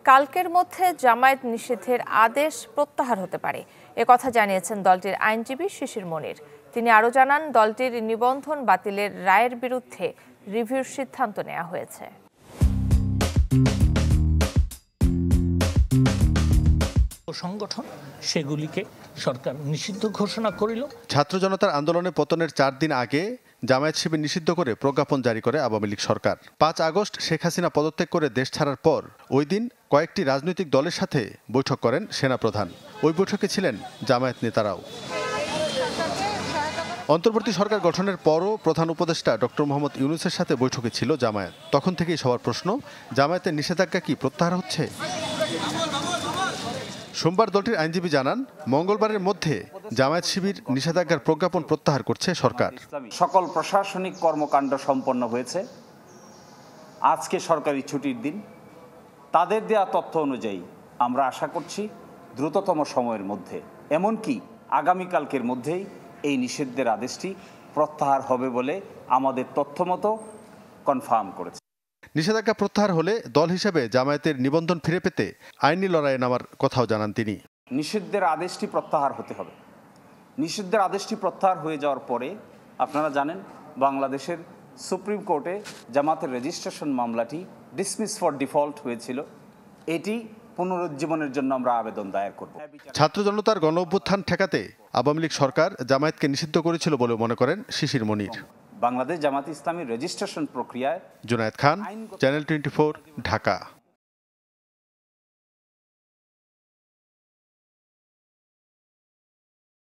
কালকের মধ্যে জামায়াত নিষিদ্ধের আদেশ প্রত্যাহার হতে পারে, একথা জানিয়েছেন দলটির আইনজীবী শিশির মনির। তিনি আরও জানান, দলটির নিবন্ধন বাতিলের রায়ের বিরুদ্ধে রিভিউর সিদ্ধান্ত নেওয়া হয়েছে। সংগঠন সেগুলিকে সরকার নিষিদ্ধ ঘোষণা করিল। ছাত্র জনতার আন্দোলনে পতনের 4 দিন আগে জামায়াত শিবির নিষিদ্ধ করে প্রজ্ঞাপন জারি করে আওয়ামী লীগ সরকার। 5 আগস্ট শেখ হাসিনা পদত্যাগ করে দেশ ছাড়ার পর ওই দিন কয়েকটি রাজনৈতিক দলের সাথে বৈঠক করেন সেনাপ্রধান। ওই বৈঠকে ছিলেন জামায়াত নেতারাও। অন্তর্বর্তী সরকার গঠনের পরও প্রধান উপদেষ্টা ডক্টর মোহাম্মদ ইউনূসের সাথে বৈঠকে ছিল জামায়াত। তখন থেকেই সবার প্রশ্ন, জামায়াতের নিষেধাজ্ঞা কি প্রত্যাহার হচ্ছে? সোমবার দলটির আইনজীবী জানান, মঙ্গলবারের মধ্যে জামায়াত শিবির নিষেধাজ্ঞার প্রজ্ঞাপন প্রত্যাহার করছে সরকার। সকল প্রশাসনিক কর্মকাণ্ড সম্পন্ন হয়েছে। আজকে সরকারি ছুটির দিন। তাদের দেয়া তথ্য অনুযায়ী আমরা আশা করছি দ্রুততম সময়ের মধ্যে, এমনকি আগামীকালকের মধ্যেই এই নিষিদ্ধের আদেশটি প্রত্যাহার হবে বলে আমাদের তথ্যমতো কনফার্ম করেছে। নিষেধাজ্ঞা প্রত্যাহার হলে দল হিসেবে জামায়াতের নিবন্ধন ফিরে পেতে আইনি লড়াইয়ে নামার কথাও জানান তিনি। নিষিদ্ধের আদেশটি প্রত্যাহার হতে হবে। নিষিদ্ধের আদেশটি প্রত্যাহার হয়ে যাওয়ার পরে আপনারা জানেন, বাংলাদেশের সুপ্রিম কোর্টে জামাতের রেজিস্ট্রেশন মামলাটি ডিসমিস ফর ডিফল্ট হয়েছিল। এটি পুনরুজ্জীবনের জন্য আমরা আবেদন দায়ের করব। ছাত্র জনতার গণ অভ্যুত্থান ঠেকাতে আওয়ামী লীগ সরকার জামায়াতকে নিষিদ্ধ করেছিল বলে মনে করেন শিশির মনির। বাংলাদেশ জামাত ইসলামীর রেজিস্ট্রেশন প্রক্রিয়ায় জুনায়েদ খান, চ্যানেল 24, ঢাকা।